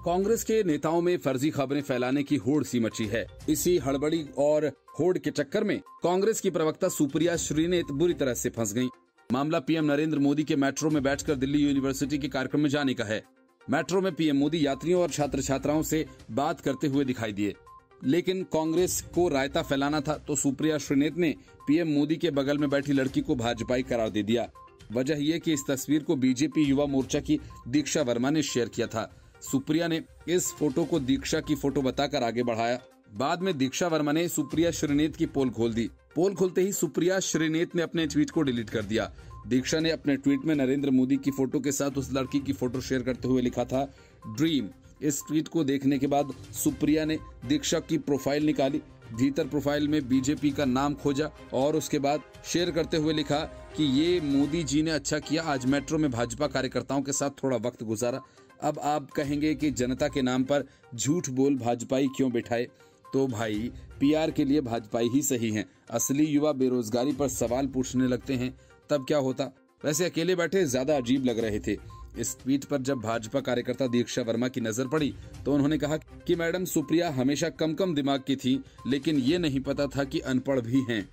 कांग्रेस के नेताओं में फर्जी खबरें फैलाने की होड़ सी मची है। इसी हड़बड़ी और होड़ के चक्कर में कांग्रेस की प्रवक्ता सुप्रिया श्रीनेत बुरी तरह से फंस गईं। मामला पीएम नरेंद्र मोदी के मेट्रो में बैठकर दिल्ली यूनिवर्सिटी के कार्यक्रम में जाने का है। मेट्रो में पीएम मोदी यात्रियों और छात्र छात्राओं से बात करते हुए दिखाई दिए, लेकिन कांग्रेस को रायता फैलाना था तो सुप्रिया श्रीनेत ने पीएम मोदी के बगल में बैठी लड़की को भाजपाई करार दे दिया। वजह यह कि इस तस्वीर को बीजेपी युवा मोर्चा की दीक्षा वर्मा ने शेयर किया था। सुप्रिया ने इस फोटो को दीक्षा की फोटो बताकर आगे बढ़ाया। बाद में दीक्षा वर्मा ने सुप्रिया श्रीनेत की पोल खोल दी। पोल खोलते ही सुप्रिया श्रीनेत ने अपने ट्वीट को डिलीट कर दिया। दीक्षा ने अपने ट्वीट में नरेंद्र मोदी की फोटो के साथ उस लड़की की फोटो शेयर करते हुए लिखा था ड्रीम। इस ट्वीट को देखने के बाद सुप्रिया ने दीक्षा की प्रोफाइल निकाली, भीतर प्रोफाइल में बीजेपी का नाम खोजा और उसके बाद शेयर करते हुए लिखा कि ये मोदी जी ने अच्छा किया, आज मेट्रो में भाजपा कार्यकर्ताओं के साथ थोड़ा वक्त गुजारा। अब आप कहेंगे कि जनता के नाम पर झूठ बोल भाजपाई क्यों बिठाए, तो भाई पीआर के लिए भाजपाई ही सही हैं। असली युवा बेरोजगारी पर सवाल पूछने लगते हैं तब क्या होता। वैसे अकेले बैठे ज्यादा अजीब लग रहे थे। इस ट्वीट पर जब भाजपा कार्यकर्ता दीक्षा वर्मा की नजर पड़ी तो उन्होंने कहा कि मैडम सुप्रिया हमेशा कम दिमाग की थी, लेकिन ये नहीं पता था कि अनपढ़ भी हैं।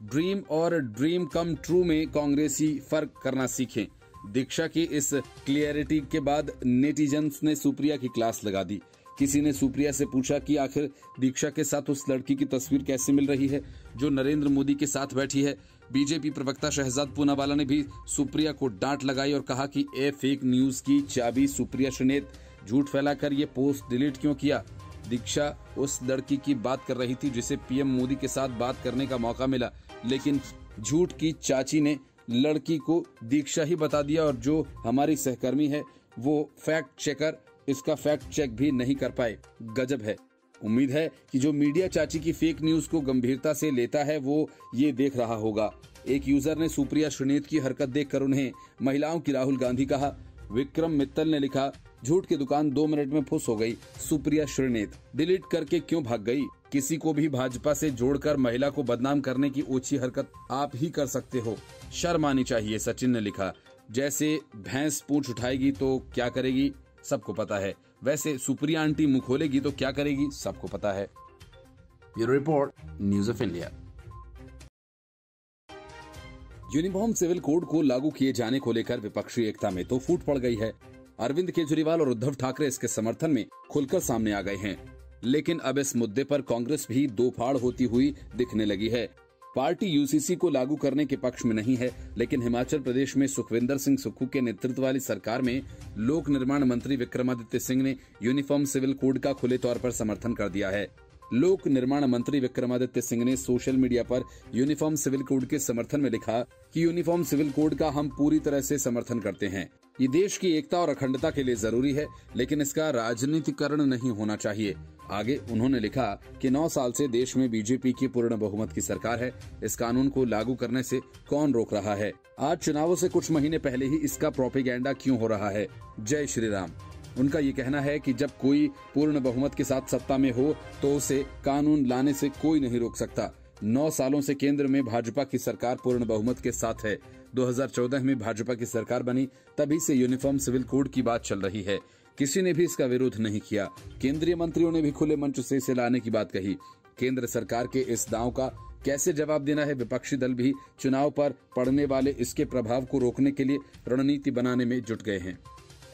ड्रीम और ड्रीम कम ट्रू में कांग्रेसी फर्क करना सीखें। दीक्षा की इस क्लियरिटी के बाद नेटिजन्स ने सुप्रिया की क्लास लगा दी। किसी ने सुप्रिया से पूछा कि आखिर दीक्षा के साथ उस लड़की की तस्वीर कैसे मिल रही है जो नरेंद्र मोदी के साथ बैठी है। बीजेपी प्रवक्ता शहजाद पूनावाला ने भी सुप्रिया को डांट लगाई और कहा कि ए फेक न्यूज की चाबी सुप्रिया श्रीनेत, झूठ फैलाकर ये पोस्ट डिलीट क्यों किया। दीक्षा उस लड़की की बात कर रही थी जिसे पीएम मोदी के साथ बात करने का मौका मिला, लेकिन झूठ की चाची ने लड़की को दीक्षा ही बता दिया और जो हमारी सहकर्मी है वो फैक्ट चेकर इसका फैक्ट चेक भी नहीं कर पाए। गजब है। उम्मीद है कि जो मीडिया चाची की फेक न्यूज को गंभीरता से लेता है वो ये देख रहा होगा। एक यूजर ने सुप्रिया श्रीनेत की हरकत देखकर उन्हें महिलाओं की राहुल गांधी कहा। विक्रम मित्तल ने लिखा झूठ की दुकान 2 मिनट में फुस हो गई, सुप्रिया श्रीनेत डिलीट करके क्यों भाग गई। किसी को भी भाजपा से जोड़कर महिला को बदनाम करने की ओछी हरकत आप ही कर सकते हो, शर्म आनी चाहिए। सचिन ने लिखा जैसे भैंस पूंछ उठाएगी तो क्या करेगी सबको पता है, वैसे सुप्रिया आंटी मुंह खोलेगी तो क्या करेगी सबको पता है। Bureau report, news of India. Uniform civil code को लागू किए जाने को लेकर विपक्षी एकता में तो फूट पड़ गई है। अरविंद केजरीवाल और उद्धव ठाकरे इसके समर्थन में खुलकर सामने आ गए हैं, लेकिन अब इस मुद्दे पर कांग्रेस भी दो फाड़ होती हुई दिखने लगी है। पार्टी यूसीसी को लागू करने के पक्ष में नहीं है, लेकिन हिमाचल प्रदेश में सुखविंदर सिंह सुक्खू के नेतृत्व वाली सरकार में लोक निर्माण मंत्री विक्रमादित्य सिंह ने यूनिफॉर्म सिविल कोड का खुले तौर पर समर्थन कर दिया है। लोक निर्माण मंत्री विक्रमादित्य सिंह ने सोशल मीडिया पर यूनिफॉर्म सिविल कोड के समर्थन में लिखा कि यूनिफॉर्म सिविल कोड का हम पूरी तरह से समर्थन करते हैं। ये देश की एकता और अखंडता के लिए जरूरी है, लेकिन इसका राजनीतिकरण नहीं होना चाहिए। आगे उन्होंने लिखा कि 9 साल से देश में बीजेपी की पूर्ण बहुमत की सरकार है। इस कानून को लागू करने से कौन रोक रहा है? आज चुनावों से कुछ महीने पहले ही इसका प्रोपेगेंडा क्यों हो रहा है? जय श्री राम। उनका ये कहना है कि जब कोई पूर्ण बहुमत के साथ सत्ता में हो तो उसे कानून लाने से कोई नहीं रोक सकता। 9 सालों से केंद्र में भाजपा की सरकार पूर्ण बहुमत के साथ है। 2014 में भाजपा की सरकार बनी, तभी से यूनिफॉर्म सिविल कोड की बात चल रही है। किसी ने भी इसका विरोध नहीं किया। केंद्रीय मंत्रियों ने भी खुले मंच से इसे लाने की बात कही। केंद्र सरकार के इस दांव का कैसे जवाब देना है? विपक्षी दल भी चुनाव पर पड़ने वाले इसके प्रभाव को रोकने के लिए रणनीति बनाने में जुट गए हैं।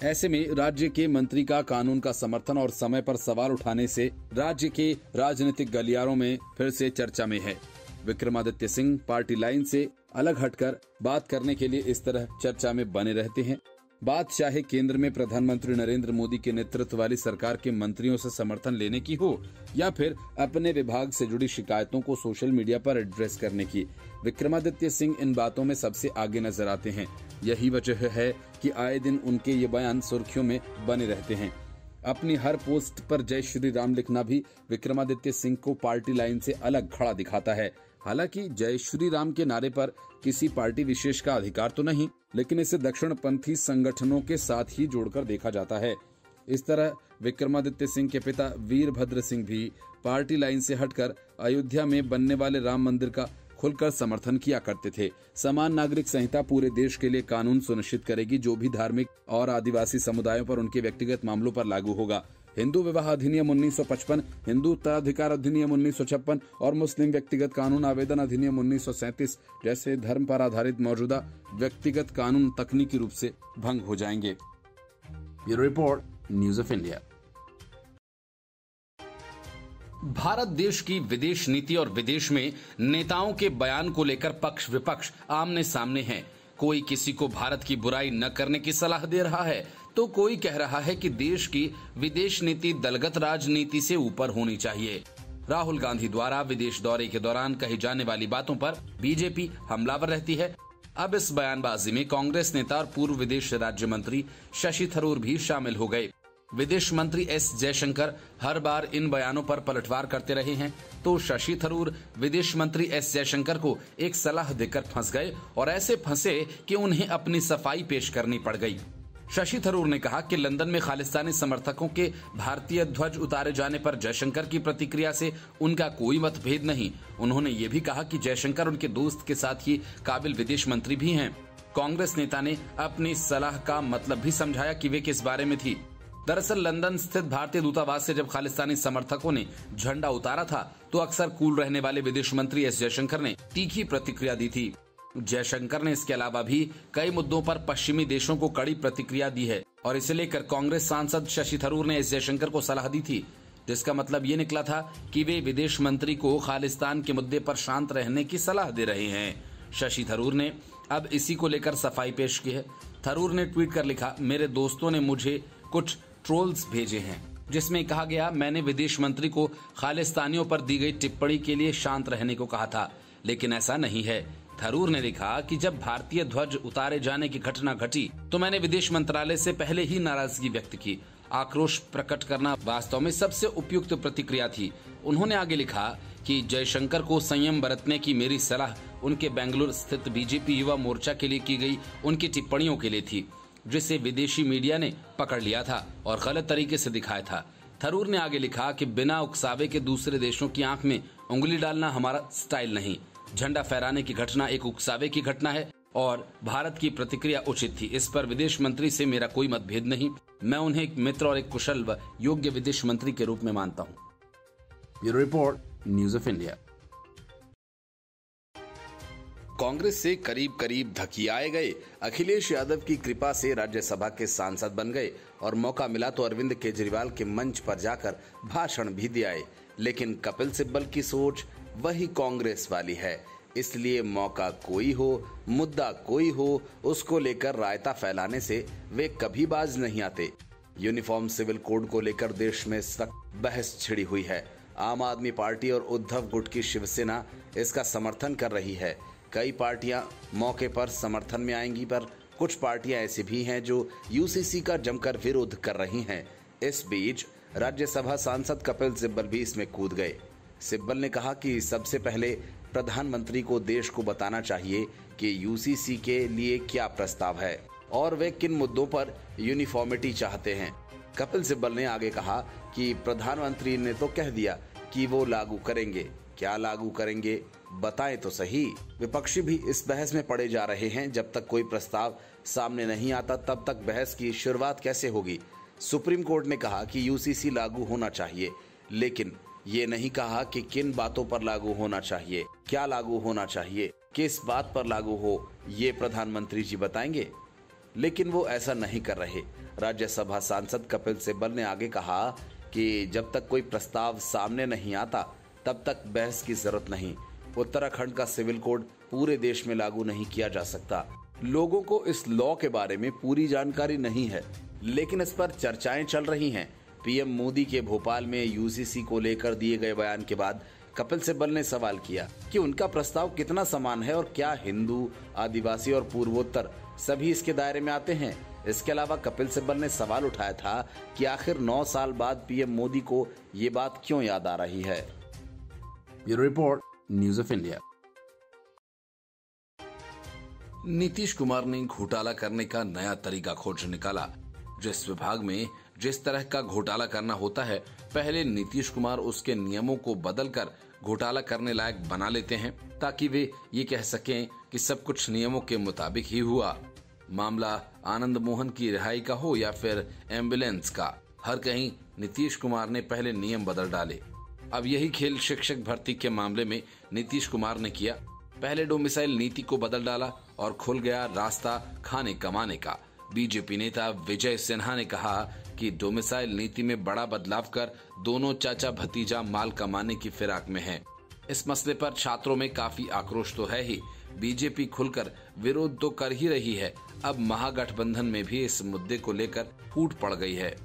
ऐसे में राज्य के मंत्री का कानून का समर्थन और समय पर सवाल उठाने से राज्य के राजनीतिक गलियारों में फिर से चर्चा में है। विक्रमादित्य सिंह पार्टी लाइन से अलग हटकर बात करने के लिए इस तरह चर्चा में बने रहते हैं। बात चाहे केंद्र में प्रधानमंत्री नरेंद्र मोदी के नेतृत्व वाली सरकार के मंत्रियों से समर्थन लेने की हो या फिर अपने विभाग से जुड़ी शिकायतों को सोशल मीडिया पर एड्रेस करने की, विक्रमादित्य सिंह इन बातों में सबसे आगे नजर आते हैं। यही वजह है कि आए दिन उनके ये बयान सुर्खियों में बने रहते हैं। अपनी हर पोस्ट पर जय श्री राम लिखना भी विक्रमादित्य सिंह को पार्टी लाइन से अलग खड़ा दिखाता है। हालांकि जय श्री राम के नारे पर किसी पार्टी विशेष का अधिकार तो नहीं, लेकिन इसे दक्षिणपंथी संगठनों के साथ ही जोड़कर देखा जाता है। इस तरह विक्रमादित्य सिंह के पिता वीरभद्र सिंह भी पार्टी लाइन से हटकर अयोध्या में बनने वाले राम मंदिर का खुलकर समर्थन किया करते थे। समान नागरिक संहिता पूरे देश के लिए कानून सुनिश्चित करेगी, जो भी धार्मिक और आदिवासी समुदायों पर उनके व्यक्तिगत मामलों पर लागू होगा। हिंदू विवाह अधिनियम 1955, हिंदू उत्तराधिकार अधिनियम 1956 और मुस्लिम व्यक्तिगत कानून आवेदन अधिनियम 1937 जैसे धर्म पर आधारित मौजूदा व्यक्तिगत कानून तकनीकी रूप से भंग हो जाएंगे। Bureau report, news of India. Bharat देश की विदेश नीति और विदेश में नेताओं के बयान को लेकर पक्ष विपक्ष आमने सामने हैं। कोई किसी को भारत की बुराई न करने की सलाह दे रहा है तो कोई कह रहा है कि देश की विदेश नीति दलगत राजनीति से ऊपर होनी चाहिए। राहुल गांधी द्वारा विदेश दौरे के दौरान कही जाने वाली बातों पर बीजेपी हमलावर रहती है। अब इस बयानबाजी में कांग्रेस नेता और पूर्व विदेश राज्य मंत्री शशि थरूर भी शामिल हो गए। विदेश मंत्री एस जयशंकर हर बार इन बयानों पर पलटवार करते रहे हैं, तो शशि थरूर विदेश मंत्री एस जयशंकर को एक सलाह देकर फंस गए और ऐसे फंसे कि उन्हें अपनी सफाई पेश करनी पड़ गई। शशि थरूर ने कहा कि लंदन में खालिस्तानी समर्थकों के भारतीय ध्वज उतारे जाने पर जयशंकर की प्रतिक्रिया से उनका कोई मतभेद नहीं। उन्होंने ये भी कहा कि जयशंकर उनके दोस्त के साथ ही काबिल विदेश मंत्री भी हैं। कांग्रेस नेता ने अपनी सलाह का मतलब भी समझाया कि वे किस बारे में थी। दरअसल लंदन स्थित भारतीय दूतावास से जब खालिस्तानी समर्थकों ने झंडा उतारा था तो अक्सर कूल रहने वाले विदेश मंत्री एस जयशंकर ने तीखी प्रतिक्रिया दी थी। जयशंकर ने इसके अलावा भी कई मुद्दों पर पश्चिमी देशों को कड़ी प्रतिक्रिया दी है और इसे लेकर कांग्रेस सांसद शशि थरूर ने एस जयशंकर को सलाह दी थी, जिसका मतलब ये निकला था कि वे विदेश मंत्री को खालिस्तान के मुद्दे पर शांत रहने की सलाह दे रहे हैं। शशि थरूर ने अब इसी को लेकर सफाई पेश की है। थरूर ने ट्वीट कर लिखा, मेरे दोस्तों ने मुझे कुछ ट्रोल्स भेजे हैं जिसमें कहा गया मैंने विदेश मंत्री को खालिस्तानियों पर दी गई टिप्पणी के लिए शांत रहने को कहा था, लेकिन ऐसा नहीं है। थरूर ने लिखा कि जब भारतीय ध्वज उतारे जाने की घटना घटी तो मैंने विदेश मंत्रालय से पहले ही नाराजगी व्यक्त की। आक्रोश प्रकट करना वास्तव में सबसे उपयुक्त प्रतिक्रिया थी। उन्होंने आगे लिखा कि जयशंकर को संयम बरतने की मेरी सलाह उनके बेंगलुरु स्थित बीजेपी युवा मोर्चा के लिए की गई उनकी टिप्पणियों के लिए थी, जिसे विदेशी मीडिया ने पकड़ लिया था और गलत तरीके से दिखाया था। थरूर ने आगे लिखा कि बिना उकसावे के दूसरे देशों की आंख में उंगली डालना हमारा स्टाइल नहीं। झंडा फहराने की घटना एक उकसावे की घटना है और भारत की प्रतिक्रिया उचित थी। इस पर विदेश मंत्री से मेरा कोई मतभेद नहीं। मैं उन्हें एक मित्र और एक कुशल व योग्य विदेश मंत्री के रूप में मानता हूँ। Bureau report, news of India. Congress से करीब करीब धकियाए गए अखिलेश यादव की कृपा से राज्यसभा के सांसद बन गए और मौका मिला तो अरविंद केजरीवाल के मंच पर जाकर भाषण भी दे आए। लेकिन कपिल सिब्बल की सोच वही कांग्रेस वाली है, इसलिए मौका कोई हो, मुद्दा कोई हो, उसको लेकर रायता फैलाने से वे कभी बाज नहीं आते। यूनिफॉर्म सिविल कोड को लेकर देश में सख्त बहस छिड़ी हुई है। आम आदमी पार्टी और उद्धव गुट की शिवसेना इसका समर्थन कर रही है। कई पार्टियां मौके पर समर्थन में आएंगी, पर कुछ पार्टियां ऐसी भी हैं जो यूसीसी का जमकर विरोध कर रही हैं। इस बीच राज्यसभा सांसद कपिल सिब्बल भी इसमें कूद गए। सिब्बल ने कहा कि सबसे पहले प्रधानमंत्री को देश को बताना चाहिए कि यूसीसी के लिए क्या प्रस्ताव है और वे किन मुद्दों पर यूनिफॉर्मिटी चाहते हैं। कपिल सिब्बल ने आगे कहा कि प्रधानमंत्री ने तो कह दिया कि वो लागू करेंगे, क्या लागू करेंगे बताएं तो सही। विपक्षी भी इस बहस में पड़े जा रहे हैं। जब तक कोई प्रस्ताव सामने नहीं आता तब तक बहस की शुरुआत कैसे होगी। सुप्रीम कोर्ट ने कहा कि यूसीसी लागू होना चाहिए, लेकिन ये नहीं कहा कि किन बातों पर लागू होना चाहिए, क्या लागू होना चाहिए, किस बात पर लागू हो, ये प्रधानमंत्री जी बताएंगे। लेकिन वो ऐसा नहीं कर रहे। राज्यसभा सांसद कपिल सिब्बल ने आगे कहा कि जब तक कोई प्रस्ताव सामने नहीं आता तब तक बहस की जरूरत नहीं। उत्तराखंड का सिविल कोड पूरे देश में लागू नहीं किया जा सकता। लोगों को इस लॉ के बारे में पूरी जानकारी नहीं है, लेकिन इस पर चर्चाएं चल रही हैं। पीएम मोदी के भोपाल में यूसीसी को लेकर दिए गए बयान के बाद कपिल सिब्बल ने सवाल किया कि उनका प्रस्ताव कितना समान है और क्या हिंदू, आदिवासी और पूर्वोत्तर सभी इसके दायरे में आते हैं। इसके अलावा कपिल सिब्बल ने सवाल उठाया था कि आखिर 9 साल बाद पीएम मोदी को ये बात क्यों याद आ रही है। Bureau report, news of India. Nitish Kumar ने घोटाला करने का नया तरीका खोज निकाला। जिस विभाग में जिस तरह का घोटाला करना होता है, पहले नीतीश कुमार उसके नियमों को बदलकर घोटाला करने लायक बना लेते हैं ताकि वे ये कह सकें कि सब कुछ नियमों के मुताबिक ही हुआ। मामला आनंद मोहन की रिहाई का हो या फिर एम्बुलेंस का, हर कहीं नीतीश कुमार ने पहले नियम बदल डाले। अब यही खेल शिक्षक भर्ती के मामले में नीतीश कुमार ने किया। पहले डोमिसाइल नीति को बदल डाला और खुल गया रास्ता खाने कमाने का। बीजेपी नेता विजय सिन्हा ने कहा कि डोमिसाइल नीति में बड़ा बदलाव कर दोनों चाचा भतीजा माल कमाने की फिराक में हैं। इस मसले पर छात्रों में काफी आक्रोश तो है ही, बीजेपी खुलकर विरोध तो कर ही रही है। अब महागठबंधन में भी इस मुद्दे को लेकर फूट पड़ गई है।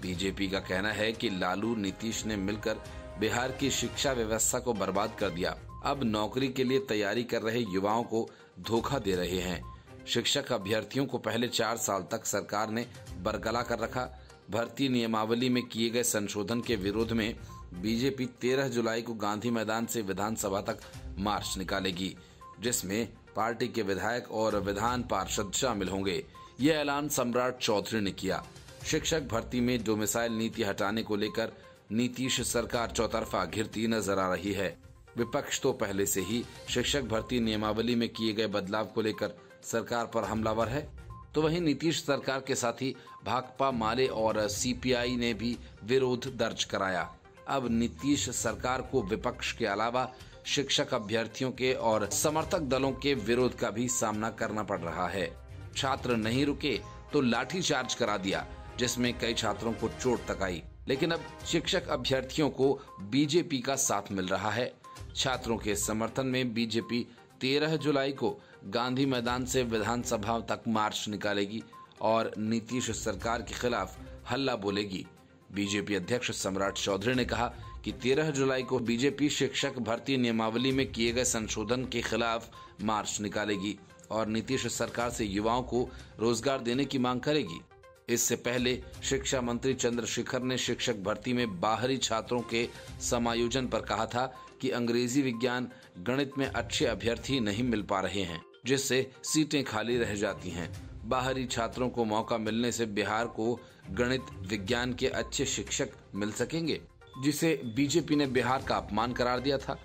बीजेपी का कहना है कि लालू नीतीश ने मिलकर बिहार की शिक्षा व्यवस्था को बर्बाद कर दिया। अब नौकरी के लिए तैयारी कर रहे युवाओं को धोखा दे रहे हैं। शिक्षक अभ्यर्थियों को पहले 4 साल तक सरकार ने बरगला कर रखा। भर्ती नियमावली में किए गए संशोधन के विरोध में बीजेपी 13 जुलाई को गांधी मैदान से विधानसभा तक मार्च निकालेगी, जिसमें पार्टी के विधायक और विधान पार्षद शामिल होंगे। ये ऐलान सम्राट चौधरी ने किया। शिक्षक भर्ती में डोमिसाइल नीति हटाने को लेकर नीतीश सरकार चौतरफा घिरती नजर आ रही है। विपक्ष तो पहले से ही शिक्षक भर्ती नियमावली में किए गए बदलाव को लेकर सरकार पर हमलावर है, तो वहीं नीतीश सरकार के साथ ही भाकपा माले और सीपीआई ने भी विरोध दर्ज कराया। अब नीतीश सरकार को विपक्ष के अलावा शिक्षक अभ्यर्थियों के और समर्थक दलों के विरोध का भी सामना करना पड़ रहा है। छात्र नहीं रुके तो लाठीचार्ज करा दिया, जिसमें कई छात्रों को चोट तक आई। लेकिन अब शिक्षक अभ्यर्थियों को बीजेपी का साथ मिल रहा है। छात्रों के समर्थन में बीजेपी 13 जुलाई को गांधी मैदान से विधानसभा तक मार्च निकालेगी और नीतीश सरकार के खिलाफ हल्ला बोलेगी। बीजेपी अध्यक्ष सम्राट चौधरी ने कहा कि 13 जुलाई को बीजेपी शिक्षक भर्ती नियमावली में किए गए संशोधन के खिलाफ मार्च निकालेगी और नीतीश सरकार से युवाओं को रोजगार देने की मांग करेगी। इससे पहले शिक्षा मंत्री चंद्रशेखर ने शिक्षक भर्ती में बाहरी छात्रों के समायोजन पर कहा था कि अंग्रेजी, विज्ञान, गणित में अच्छे अभ्यर्थी नहीं मिल पा रहे हैं, जिससे सीटें खाली रह जाती हैं। बाहरी छात्रों को मौका मिलने से बिहार को गणित, विज्ञान के अच्छे शिक्षक मिल सकेंगे, जिसे बीजेपी ने बिहार का अपमान करार दिया था।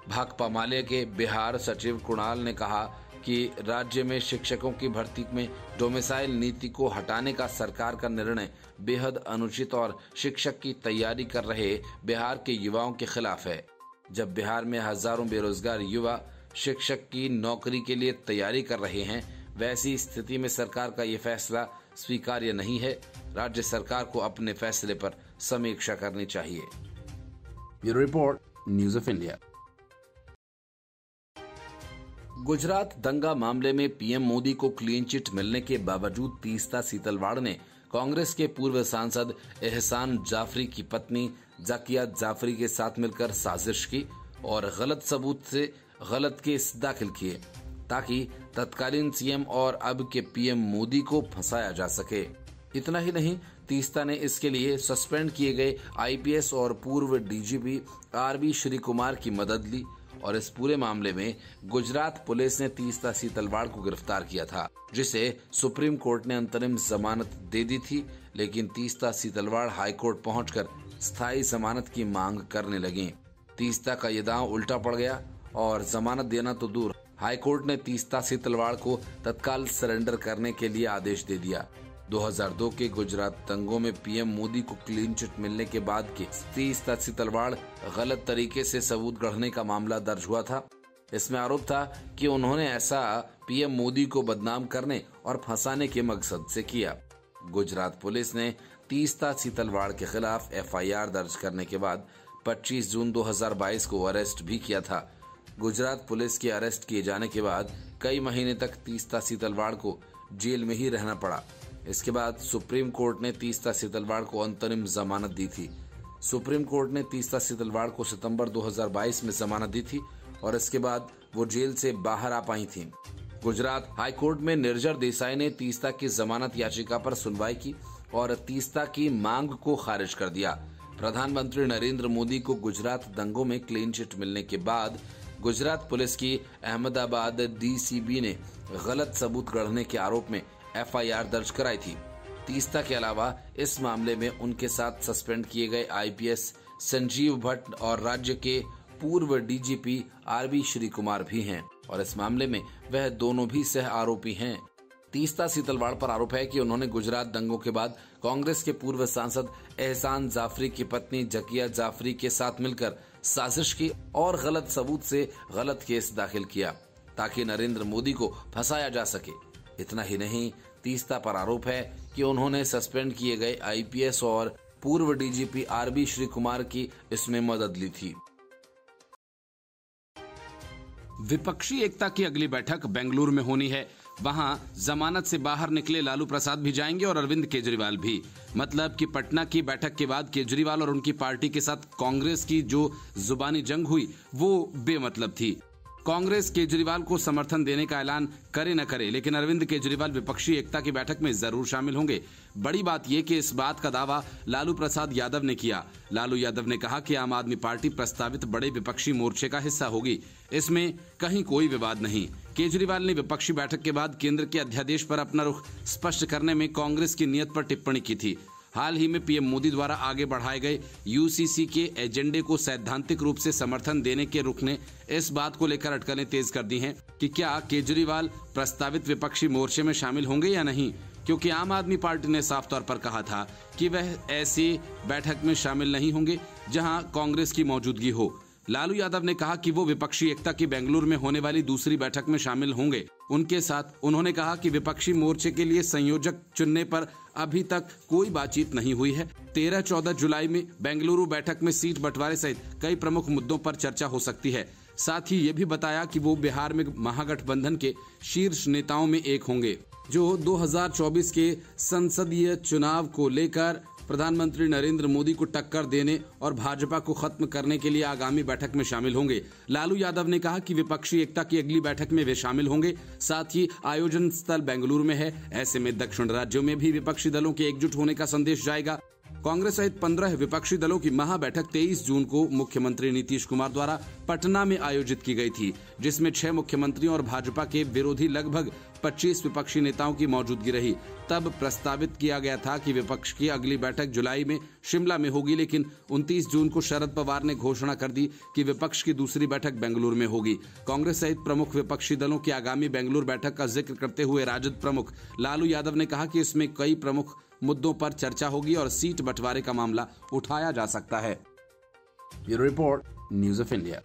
भाकपा माले के बिहार सचिव कुणाल ने कहा कि राज्य में शिक्षकों की भर्ती में डोमिसाइल नीति को हटाने का सरकार का निर्णय बेहद अनुचित और शिक्षक की तैयारी कर रहे बिहार के युवाओं के खिलाफ है। जब बिहार में हजारों बेरोजगार युवा शिक्षक की नौकरी के लिए तैयारी कर रहे हैं, वैसी स्थिति में सरकार का ये फैसला स्वीकार्य नहीं है। राज्य सरकार को अपने फैसले पर समीक्षा करनी चाहिए। Bureau report, news of India. Gujarat दंगा मामले में पीएम मोदी को क्लीन चिट मिलने के बावजूद तीस्ता सीतलवाड़ ने कांग्रेस के पूर्व सांसद एहसान जाफरी की पत्नी जाकिया जाफरी के साथ मिलकर साजिश की और गलत सबूत से गलत केस दाखिल किए ताकि तत्कालीन सीएम और अब के पीएम मोदी को फंसाया जा सके। इतना ही नहीं, तीस्ता ने इसके लिए सस्पेंड किए गए आईपीएस और पूर्व डीजीपी आरबी श्री कुमार की मदद ली और इस पूरे मामले में गुजरात पुलिस ने तीस्ता सीतलवाड़ को गिरफ्तार किया था, जिसे सुप्रीम कोर्ट ने अंतरिम जमानत दे दी थी। लेकिन तीस्ता सीतलवाड़ हाईकोर्ट पहुंचकर स्थायी जमानत की मांग करने लगे। तीस्ता का ये दांव उल्टा पड़ गया और जमानत देना तो दूर, हाईकोर्ट ने तीस्ता सीतलवाड़ को तत्काल सरेंडर करने के लिए आदेश दे दिया। 2002 के गुजरात दंगों में पीएम मोदी को क्लीन चिट मिलने के बाद के तीस्ता सीतलवाड़ गलत तरीके से सबूत गढ़ने का मामला दर्ज हुआ था। इसमें आरोप था कि उन्होंने ऐसा पीएम मोदी को बदनाम करने और फंसाने के मकसद से किया। गुजरात पुलिस ने तीस्ता सीतलवाड़ के खिलाफ एफआईआर दर्ज करने के बाद 25 जून 2022 को अरेस्ट भी किया था। गुजरात पुलिस के अरेस्ट किए जाने के बाद कई महीने तक तीस्ता सीतलवाड़ को जेल में ही रहना पड़ा। इसके बाद सुप्रीम कोर्ट ने तीस्ता सीतलवाड़ को अंतरिम जमानत दी थी। सुप्रीम कोर्ट ने तीस्ता सीतलवाड़ को सितंबर 2022 में जमानत दी थी और इसके बाद वो जेल से बाहर आ पाई थी। गुजरात हाईकोर्ट में निर्जर देसाई ने तीस्ता की जमानत याचिका पर सुनवाई की और तीस्ता की मांग को खारिज कर दिया। प्रधानमंत्री नरेंद्र मोदी को गुजरात दंगों में क्लीन चिट मिलने के बाद गुजरात पुलिस की अहमदाबाद डीसीबी ने गलत सबूत गढ़ने के आरोप में एफआईआर दर्ज कराई थी। तीस्ता के अलावा इस मामले में उनके साथ सस्पेंड किए गए आईपीएस संजीव भट्ट और राज्य के पूर्व डीजीपी आरबी श्री कुमार भी हैं और इस मामले में वह दोनों भी सह आरोपी हैं। तीस्ता सीतलवाड़ पर आरोप है कि उन्होंने गुजरात दंगों के बाद कांग्रेस के पूर्व सांसद एहसान जाफरी की पत्नी जकिया जाफरी के साथ मिलकर साजिश की और गलत सबूत से गलत केस दाखिल किया ताकि नरेंद्र मोदी को फंसाया जा सके। इतना ही नहीं, तीस्ता पर आरोप है कि उन्होंने सस्पेंड किए गए आईपीएस और पूर्व डीजीपी आरबी श्री कुमार की इसमें मदद ली थी। विपक्षी एकता की अगली बैठक बेंगलुरु में होनी है। वहां जमानत से बाहर निकले लालू प्रसाद भी जाएंगे और अरविंद केजरीवाल भी। मतलब कि पटना की बैठक के बाद केजरीवाल और उनकी पार्टी के साथ कांग्रेस की जो जुबानी जंग हुई वो बेमतलब थी। कांग्रेस केजरीवाल को समर्थन देने का ऐलान करे न करे, लेकिन अरविंद केजरीवाल विपक्षी एकता की बैठक में जरूर शामिल होंगे। बड़ी बात यह कि इस बात का दावा लालू प्रसाद यादव ने किया। लालू यादव ने कहा कि आम आदमी पार्टी प्रस्तावित बड़े विपक्षी मोर्चे का हिस्सा होगी, इसमें कहीं कोई विवाद नहीं। केजरीवाल ने विपक्षी बैठक के बाद केंद्र के अध्यादेश पर अपना रुख स्पष्ट करने में कांग्रेस की नीयत पर टिप्पणी की थी। हाल ही में पीएम मोदी द्वारा आगे बढ़ाए गए यूसीसी के एजेंडे को सैद्धांतिक रूप से समर्थन देने के रुख ने इस बात को लेकर अटकलें तेज कर दी हैं कि क्या केजरीवाल प्रस्तावित विपक्षी मोर्चे में शामिल होंगे या नहीं, क्योंकि आम आदमी पार्टी ने साफ तौर पर कहा था कि वह ऐसी बैठक में शामिल नहीं होंगे जहां कांग्रेस की मौजूदगी हो। लालू यादव ने कहा कि वो विपक्षी एकता की बेंगलुरु में होने वाली दूसरी बैठक में शामिल होंगे। उनके साथ उन्होंने कहा कि विपक्षी मोर्चे के लिए संयोजक चुनने पर अभी तक कोई बातचीत नहीं हुई है। 13-14 जुलाई में बेंगलुरु बैठक में सीट बंटवारे सहित कई प्रमुख मुद्दों पर चर्चा हो सकती है। साथ ही ये भी बताया कि वो बिहार में महागठबंधन के शीर्ष नेताओं में एक होंगे जो 2024 के संसदीय चुनाव को लेकर प्रधानमंत्री नरेंद्र मोदी को टक्कर देने और भाजपा को खत्म करने के लिए आगामी बैठक में शामिल होंगे। लालू यादव ने कहा कि विपक्षी एकता की अगली बैठक में वे शामिल होंगे। साथ ही आयोजन स्थल बेंगलुरु में है, ऐसे में दक्षिण राज्यों में भी विपक्षी दलों के एकजुट होने का संदेश जाएगा। कांग्रेस सहित 15 विपक्षी दलों की महाबैठक 23 जून को मुख्यमंत्री नीतीश कुमार द्वारा पटना में आयोजित की गई थी, जिसमें 6 मुख्यमंत्रियों और भाजपा के विरोधी लगभग 25 विपक्षी नेताओं की मौजूदगी रही। तब प्रस्तावित किया गया था कि विपक्ष की अगली बैठक जुलाई में शिमला में होगी, लेकिन 29 जून को शरद पवार ने घोषणा कर दी कि विपक्ष की दूसरी बैठक बेंगलुरु में होगी। कांग्रेस सहित प्रमुख विपक्षी दलों की आगामी बेंगलुरु बैठक का जिक्र करते हुए राजद प्रमुख लालू यादव ने कहा कि इसमें कई प्रमुख मुद्दों पर चर्चा होगी और सीट बंटवारे का मामला उठाया जा सकता है। Bureau report, news of India.